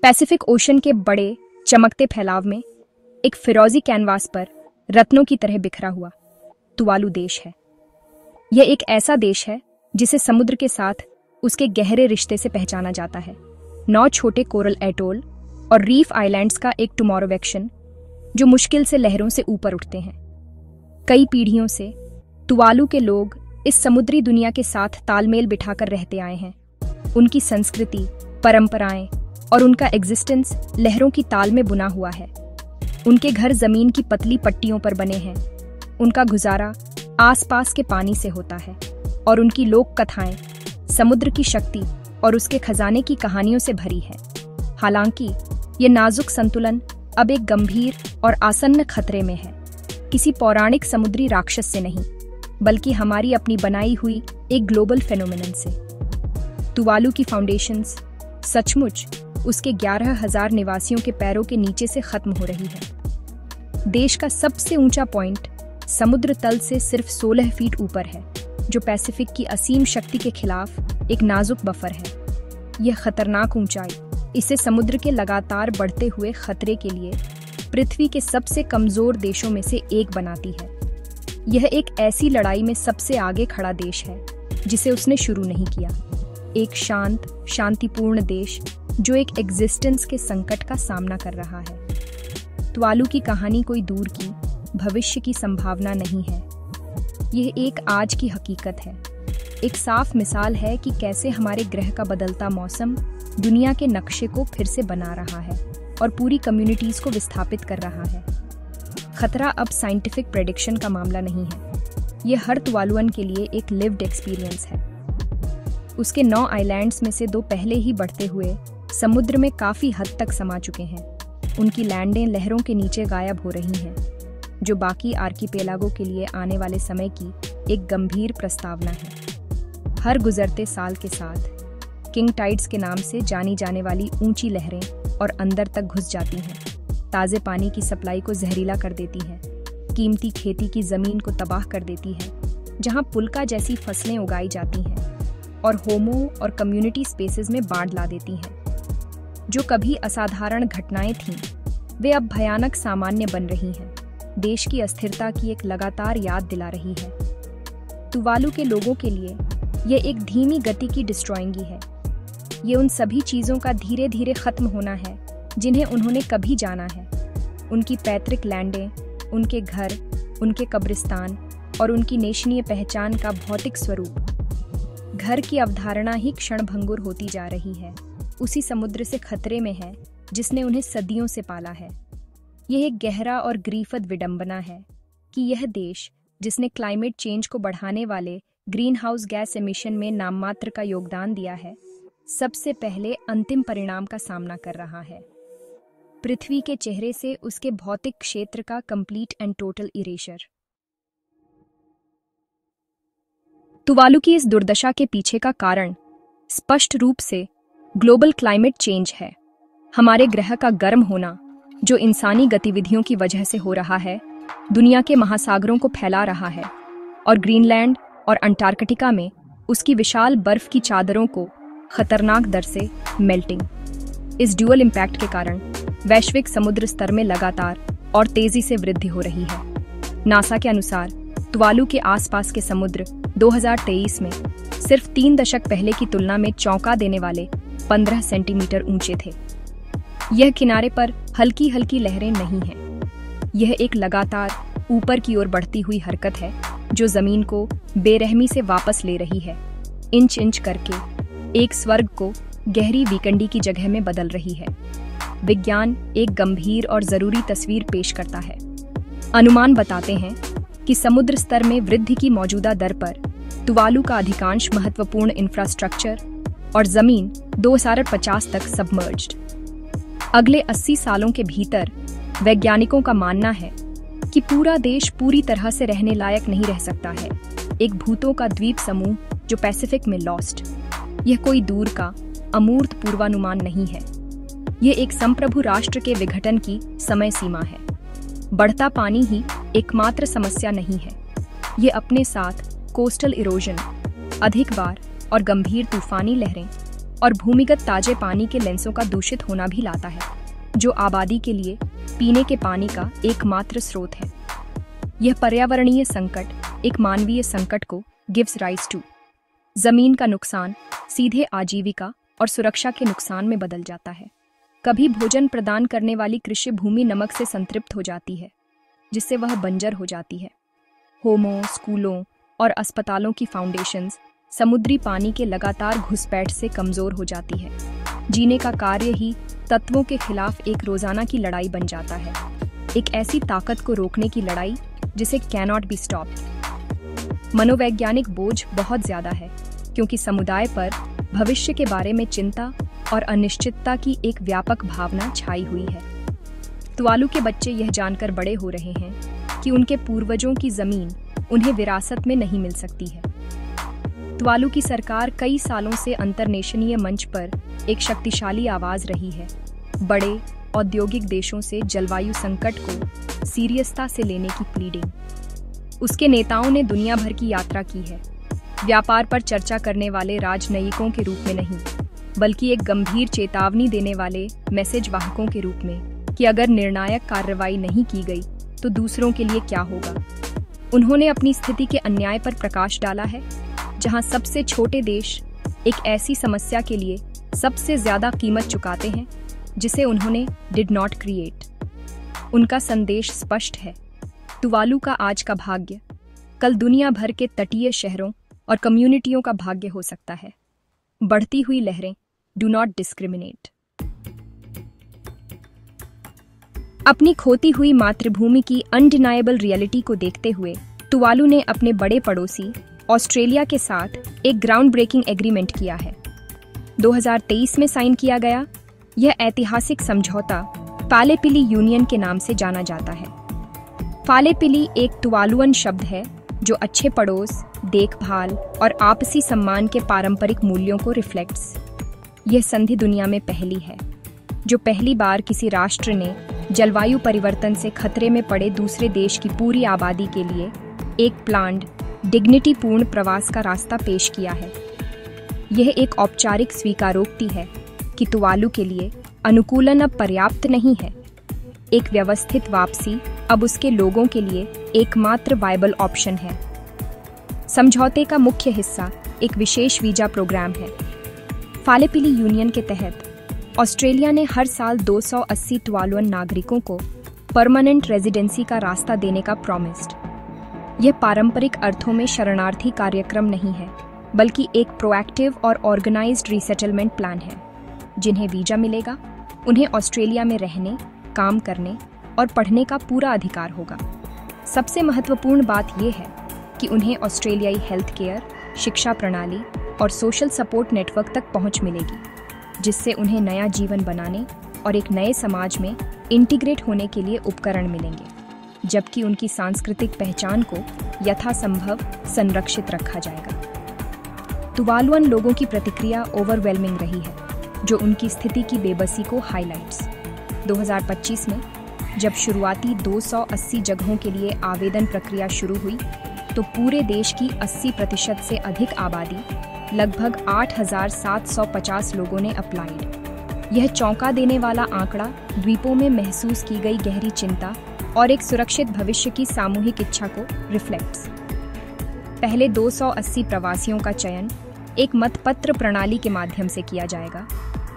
Pacific ocean के बड़े चमकते फैलाव में एक फिरोजी कैनवास पर रत्नों की तरह बिखरा हुआ तुवालू देश है। यह एक ऐसा देश है जिसे समुद्र के साथ उसके गहरे रिश्ते से पहचाना जाता है। 9 छोटे कोरल एटोल और रीफ आइलैंड्स का एक टुमारोवेक्शन जो मुश्किल से लहरों से ऊपर उठते हैं। कई पीढ़ियों से तुवालू के लोग इस समुद्री दुनिया के साथ तालमेल बिठाकर रहते आए हैं। उनकी संस्कृति, परंपराएं और उनका एग्जिस्टेंस लहरों की ताल में बुना हुआ है। उनके घर जमीन की पतली पट्टियों पर बने हैं। उनका गुजारा आसपास के पानी से होता है और उनकी लोक कथाएं समुद्र की शक्ति और उसके खजाने की कहानियों से भरी है। हालांकि ये नाजुक संतुलन अब एक गंभीर और आसन्न खतरे में है, किसी पौराणिक समुद्री राक्षस से नहीं, बल्कि हमारी अपनी बनाई हुई एक ग्लोबल फेनोमेनन से। तुवालू की फाउंडेशंस सचमुच उसके 11,000 निवासियों के पैरों के नीचे से खत्म हो रही है। देश का सबसे ऊंचा पॉइंट समुद्र तल से सिर्फ 16 फीट ऊपर है, जो पैसिफिक की असीम शक्ति के खिलाफ एक नाजुक बफर है। यह खतरनाक ऊंचाई इसे समुद्र के लगातार बढ़ते हुए खतरे के लिए पृथ्वी के सबसे कमजोर देशों में से एक बनाती है। यह एक ऐसी लड़ाई में सबसे आगे खड़ा देश है जिसे उसने शुरू नहीं किया। एक शांत, शांतिपूर्ण देश जो एक एग्जिस्टेंस के संकट का सामना कर रहा है। तुवालू की कहानी कोई दूर की भविष्य की संभावना नहीं है, यह एक आज की हकीकत है। एक साफ मिसाल है कि कैसे हमारे ग्रह का बदलता मौसम दुनिया के नक्शे को फिर से बना रहा है और पूरी कम्युनिटीज को विस्थापित कर रहा है। खतरा अब साइंटिफिक प्रेडिक्शन का मामला नहीं है, यह हर तुवालुअन के लिए एक लिव्ड एक्सपीरियंस है। उसके 9 आइलैंड्स में से 2 पहले ही बढ़ते हुए समुद्र में काफी हद तक समा चुके हैं। उनकी लैंडें लहरों के नीचे गायब हो रही हैं, जो बाकी आर्कीपेलागो के लिए आने वाले समय की एक गंभीर प्रस्तावना है। हर गुजरते साल के साथ किंग टाइड्स के नाम से जानी जाने वाली ऊंची लहरें और अंदर तक घुस जाती हैं, ताज़े पानी की सप्लाई को जहरीला कर देती हैं, कीमती खेती की जमीन को तबाह कर देती है, जहां पुल्का जैसी फसलें उगाई जाती हैं, और होमो और कम्युनिटी स्पेसेस में बाढ़ ला देती हैं। जो कभी असाधारण घटनाएं थीं, वे अब भयानक सामान्य बन रही हैं, देश की अस्थिरता की एक लगातार याद दिला रही है। तुवालू के लोगों के लिए यह एक धीमी गति की डिस्ट्रॉइंगी है। ये उन सभी चीज़ों का धीरे धीरे खत्म होना है जिन्हें उन्होंने कभी जाना है। उनकी पैतृक लैंडें, उनके घर, उनके कब्रिस्तान और उनकी नेशनीय पहचान का भौतिक स्वरूप। घर की अवधारणा ही क्षणभंगुर होती जा रही है, उसी समुद्र से खतरे में है जिसने उन्हें सदियों से पाला है। यह एक गहरा और ग्रीफद विडंबना है कि यह देश, जिसने क्लाइमेट चेंज को बढ़ाने वाले ग्रीन हाउस गैस एमिशन में नाममात्र का योगदान दिया है, सबसे पहले अंतिम परिणाम का सामना कर रहा है। पृथ्वी के चेहरे से उसके भौतिक क्षेत्र का कंप्लीट एंड टोटल इरेशर। तुवालू की इस दुर्दशा के पीछे का कारण स्पष्ट रूप से ग्लोबल क्लाइमेट चेंज है। हमारे ग्रह का गर्म होना, जो इंसानी गतिविधियों की वजह से हो रहा है, दुनिया के महासागरों को फैला रहा है और ग्रीनलैंड और अंटार्कटिका में उसकी विशाल बर्फ की चादरों को खतरनाक दर से मेल्टिंग। इस ड्यूअल इम्पैक्ट के कारण वैश्विक समुद्र स्तर में लगातार और तेजी से वृद्धि हो रही है। नासा के अनुसार तुवालू के आसपास के समुद्र 2023 में सिर्फ 3 दशक पहले की तुलना में चौंका देने वाले 15 सेंटीमीटर ऊंचे थे। यह किनारे पर हल्की हल्की लहरें नहीं हैं। यह एक लगातार ऊपर की ओर बढ़ती हुई हरकत है जो जमीन को बेरहमी से वापस ले रही है, इंच इंच करके एक स्वर्ग को गहरी वीकंडी की जगह में बदल रही है। विज्ञान एक गंभीर और जरूरी तस्वीर पेश करता है। अनुमान बताते हैं कि समुद्र स्तर में वृद्धि की मौजूदा दर पर तुवालू का अधिकांश महत्वपूर्ण इंफ्रास्ट्रक्चर और जमीन 2050 तक सबमर्ज्ड। अगले 80 सालों के भीतर वैज्ञानिकों का मानना है कि पूरा देश पूरी तरह से रहने लायक नहीं रह सकता है। एक भूतों का द्वीप समूह जो पैसिफिक में लॉस्ट। यह कोई दूर का अमूर्त पूर्वानुमान नहीं है, यह एक संप्रभु राष्ट्र के विघटन की समय सीमा है। बढ़ता पानी ही एकमात्र समस्या नहीं है, ये अपने साथ कोस्टल इरोजन, अधिक बार और गंभीर तूफानी लहरें, और भूमिगत ताजे पानी के लेंसों का दूषित होना भी लाता है, जो आबादी के लिए पीने के पानी का एकमात्र स्रोत है। यह पर्यावरणीय संकट एक मानवीय संकट को गिव्स राइज टू। जमीन का नुकसान सीधे आजीविका और सुरक्षा के नुकसान में बदल जाता है। कभी भोजन प्रदान करने वाली कृषि भूमि नमक से संतृप्त हो जाती है, जिससे वह बंजर हो जाती है। होमों, स्कूलों और अस्पतालों की फाउंडेशंस समुद्री पानी के लगातार घुसपैठ से कमजोर हो जाती है। जीने का कार्य ही तत्वों के खिलाफ एक रोजाना की लड़ाई बन जाता है, एक ऐसी ताकत को रोकने की लड़ाई जिसे कैनॉट बी स्टॉप्ड। मनोवैज्ञानिक बोझ बहुत ज्यादा है, क्योंकि समुदाय पर भविष्य के बारे में चिंता और अनिश्चितता की एक व्यापक भावना छाई हुई है। तुवालू के बच्चे यह जानकर बड़े हो रहे हैं कि उनके पूर्वजों की जमीन उन्हें विरासत में नहीं मिल सकती है। तुवालू की सरकार कई सालों से अंतर्देशीय मंच पर एक शक्तिशाली आवाज रही है, बड़े औद्योगिक देशों से जलवायु संकट को सीरियसता से लेने की प्लीडिंग। उसके नेताओं ने दुनिया भर की यात्रा की है, व्यापार पर चर्चा करने वाले राजनयिकों के रूप में नहीं, बल्कि एक गंभीर चेतावनी देने वाले मैसेज वाहकों के रूप में कि अगर निर्णायक कार्रवाई नहीं की गई तो दूसरों के लिए क्या होगा। उन्होंने अपनी स्थिति के अन्याय पर प्रकाश डाला है, जहां सबसे छोटे देश एक ऐसी समस्या के लिए सबसे ज्यादा कीमत चुकाते हैं जिसे उन्होंने डिड नॉट क्रिएट। उनका संदेश स्पष्ट है, तुवालू का आज का भाग्य कल दुनिया भर के तटीय शहरों और कम्युनिटियों का भाग्य हो सकता है। बढ़ती हुई लहरें, डू नॉट डिस्क्रिमिनेट। अपनी खोती हुई मातृभूमि की अनडिनाएबल रियलिटी को देखते हुए तुवालू ने अपने बड़े पड़ोसी ऑस्ट्रेलिया के साथ एक ग्राउंड ब्रेकिंग एग्रीमेंट किया है। 2023 में साइन किया गया यह ऐतिहासिक समझौता फालेपिली यूनियन के नाम से जाना जाता है। फालेपिली एक तुवालुअन शब्द है जो अच्छे पड़ोस, देखभाल और आपसी सम्मान के पारंपरिक मूल्यों को रिफ्लेक्ट्स। यह संधि दुनिया में पहली है जो पहली बार किसी राष्ट्र ने जलवायु परिवर्तन से खतरे में पड़े दूसरे देश की पूरी आबादी के लिए एक प्लान्ड, डिग्निटीपूर्ण प्रवास का रास्ता पेश किया है। यह एक औपचारिक स्वीकारोक्ति है कि तुवालू के लिए अनुकूलन अब पर्याप्त नहीं है। एक व्यवस्थित वापसी अब उसके लोगों के लिए एकमात्र वायबल ऑप्शन है। समझौते का मुख्य हिस्सा एक विशेष वीजा प्रोग्राम है। फालेपिली यूनियन के तहत ऑस्ट्रेलिया ने हर साल 280 तुवालुअन नागरिकों को परमानेंट रेजिडेंसी का रास्ता देने का प्रॉमिस्ड। यह पारंपरिक अर्थों में शरणार्थी कार्यक्रम नहीं है, बल्कि एक प्रोएक्टिव और ऑर्गेनाइज्ड रीसेटलमेंट प्लान है। जिन्हें वीजा मिलेगा उन्हें ऑस्ट्रेलिया में रहने, काम करने और पढ़ने का पूरा अधिकार होगा। सबसे महत्वपूर्ण बात यह है कि उन्हें ऑस्ट्रेलियाई हेल्थ केयर, शिक्षा प्रणाली और सोशल सपोर्ट नेटवर्क तक पहुंच मिलेगी, जिससे उन्हें नया जीवन बनाने और एक नए समाज में इंटीग्रेट होने के लिए उपकरण मिलेंगे, जबकि उनकी सांस्कृतिक पहचान को यथासंभव संरक्षित रखा जाएगा। तुवालुअन लोगों की प्रतिक्रिया ओवरवेलमिंग रही है, जो उनकी स्थिति की बेबसी को हाइलाइट्स। 2025 में जब शुरुआती 280 जगहों के लिए आवेदन प्रक्रिया शुरू हुई, तो पूरे देश की 80% से अधिक आबादी, लगभग 8,750 लोगों ने अप्लाइड। यह चौंका देने वाला आंकड़ा द्वीपों में महसूस की गई गहरी चिंता और एक सुरक्षित भविष्य की सामूहिक इच्छा को रिफ्लेक्ट्स। पहले 280 प्रवासियों का चयन एक मतपत्र प्रणाली के माध्यम से किया जाएगा,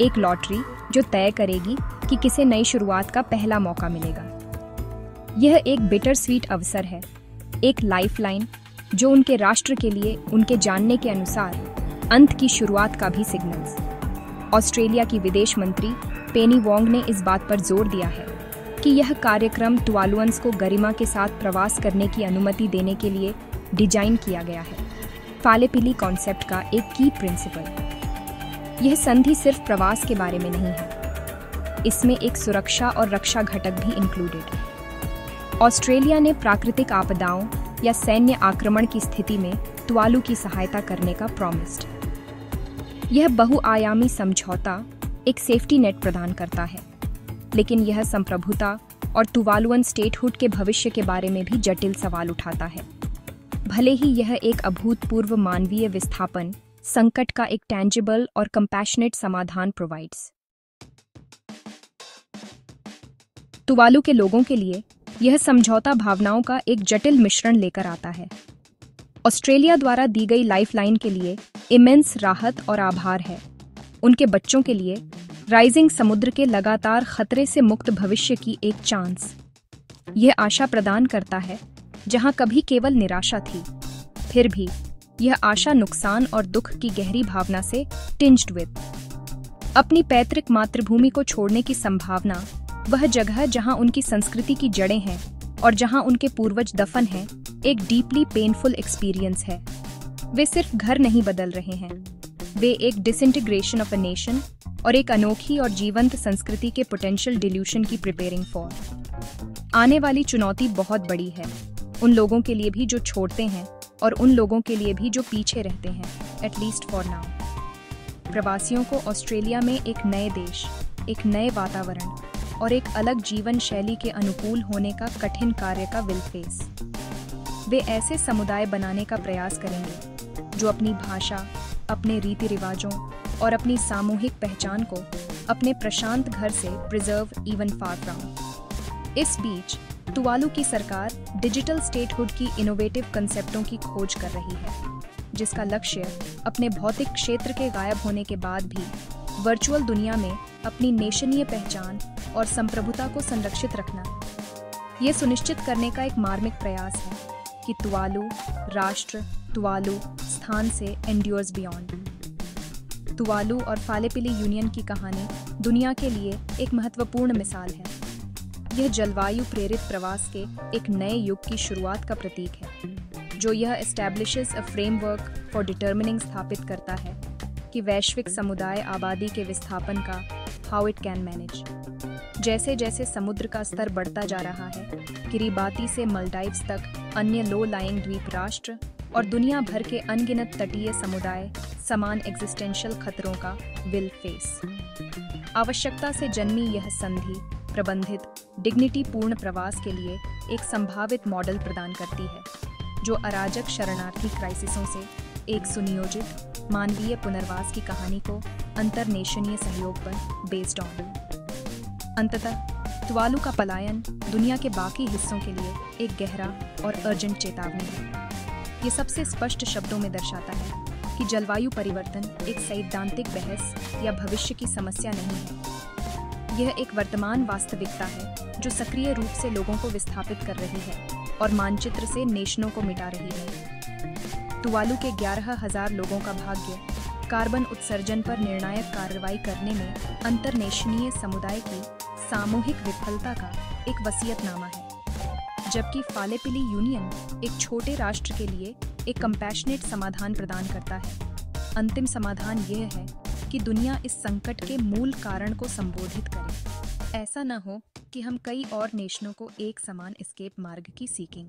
एक लॉटरी जो तय करेगी कि किसे नई शुरुआत का पहला मौका मिलेगा। यह एक बिटर स्वीट अवसर है, एक लाइफलाइन जो उनके राष्ट्र के लिए उनके जानने के अनुसार अंत की शुरुआत का भी सिग्नल्स। ऑस्ट्रेलिया की विदेश मंत्री पेनी वोंग ने इस बात पर जोर दिया है कि यह कार्यक्रम तुवालुअन्स को गरिमा के साथ प्रवास करने की अनुमति देने के लिए डिजाइन किया गया है। फालेपिली कॉन्सेप्ट का एक की प्रिंसिपल। यह संधि सिर्फ प्रवास के बारे में नहीं है, इसमें एक सुरक्षा और रक्षा घटक भी इंक्लूडेड है। ऑस्ट्रेलिया ने प्राकृतिक आपदाओं या सैन्य आक्रमण की स्थिति में तुवालू की सहायता करने का प्रॉमिस्ड। यह बहुआयामी समझौता एक सेफ्टी नेट प्रदान करता है, लेकिन यह संप्रभुता और तुवालुअन स्टेटहुड के भविष्य के बारे में भी जटिल सवाल उठाता है। भले ही यह एक अभूतपूर्व मानवीय विस्थापन, संकट का एक टेंजिबल और कंपैशनेट समाधान प्रोवाइड्स। तुवालू के लोगों के लिए यह समझौता भावनाओं का एक जटिल मिश्रण लेकर आता है। ऑस्ट्रेलिया द्वारा दी गई लाइफलाइन के लिए इमेंस राहत और आभार है। उनके बच्चों के लिए राइजिंग समुद्र के लगातार खतरे से मुक्त भविष्य की एक चांस। यह आशा प्रदान करता है जहां कभी केवल निराशा थी। फिर भी यह आशा नुकसान और दुख की गहरी भावना से टिंज्ड विद। अपनी पैतृक मातृभूमि को छोड़ने की संभावना, वह जगह जहां उनकी संस्कृति की जड़ें हैं और जहां उनके पूर्वज दफन हैं, एक डीपली पेनफुल एक्सपीरियंस है। वे सिर्फ घर नहीं बदल रहे हैं, वे एक डिसइंटीग्रेशन ऑफ अ नेशन और एक अनोखी और जीवंत संस्कृति के पोटेंशियल डिल्यूशन की प्रिपेयरिंग फॉर। आने वाली चुनौती बहुत बड़ी है, उन लोगों के लिए भी जो छोड़ते हैं और उन लोगों के लिए भी जो पीछे रहते हैं, एटलीस्ट फॉर नाउ। प्रवासियों को ऑस्ट्रेलिया में एक नए देश, एक नए वातावरण और एक अलग जीवन शैली के अनुकूल होने का कठिन कार्य का विल फेस। वे ऐसे समुदाय बनाने का प्रयास करेंगे जो अपनी भाषा, अपने रीति रिवाजों और अपनी सामूहिक पहचान को अपने प्रशांत घर से प्रिजर्व इवन फार फ्रॉम। इस बीच तुवालू की सरकार डिजिटल स्टेटहुड की इनोवेटिव कंसेप्टों की खोज कर रही है, जिसका लक्ष्य अपने भौतिक क्षेत्र के गायब होने के बाद भी वर्चुअल दुनिया में अपनी नेशनीय पहचान और संप्रभुता को संरक्षित रखना। ये सुनिश्चित करने का एक मार्मिक प्रयास है कि तुवालू राष्ट्र, तुवालू स्थान से एंड्योर्स बियॉन्ड। तुवालू और फालेपिली यूनियन की कहानी दुनिया के लिए एक महत्वपूर्ण मिसाल है। यह जलवायु प्रेरित प्रवास के एक नए युग की शुरुआत का प्रतीक है, जो यह establishes a framework for determining स्थापित करता है कि वैश्विक समुदाय आबादी के विस्थापन का हाउ इट कैन मैनेज। जैसे जैसे समुद्र का स्तर बढ़ता जा रहा है, किरिबाती से मालदीव्स तक अन्य लो लाइंग द्वीप राष्ट्र और दुनिया भर के अनगिनत तटीय समुदाय समान एग्जिस्टेंशियल खतरों का विल फेस। आवश्यकता से जन्मी यह संधि प्रबंधित डिग्निटी पूर्ण प्रवास के लिए एक संभावित मॉडल प्रदान करती है, जो अराजक शरणार्थी क्राइसिसों से एक सुनियोजित मानवीय पुनर्वास की कहानी को अंतरनेशनीय सहयोग पर बेस्ड ऑन। अंततः तुवालू का पलायन दुनिया के बाकी हिस्सों के लिए एक गहरा और अर्जेंट चेतावनी है। ये सबसे स्पष्ट शब्दों में दर्शाता है कि जलवायु परिवर्तन एक सैद्धांतिक बहस या भविष्य की समस्या नहीं है। यह एक वर्तमान वास्तविकता है जो सक्रिय रूप से लोगों को विस्थापित कर रही है और मानचित्र से नेशनों को मिटा रही है। तुवालू के 11,000 लोगों का भाग्य कार्बन उत्सर्जन पर निर्णायक कार्रवाई करने में अंतरनेशनीय समुदाय की सामूहिक विफलता का एक वसीयतनामा है, जबकि फालेपिली यूनियन एक छोटे राष्ट्र के लिए एक कंपैशनेट समाधान प्रदान करता है। अंतिम समाधान यह है कि दुनिया इस संकट के मूल कारण को संबोधित करे। ऐसा न हो कि हम कई और नेशनों को एक समान एस्केप मार्ग की सीकें।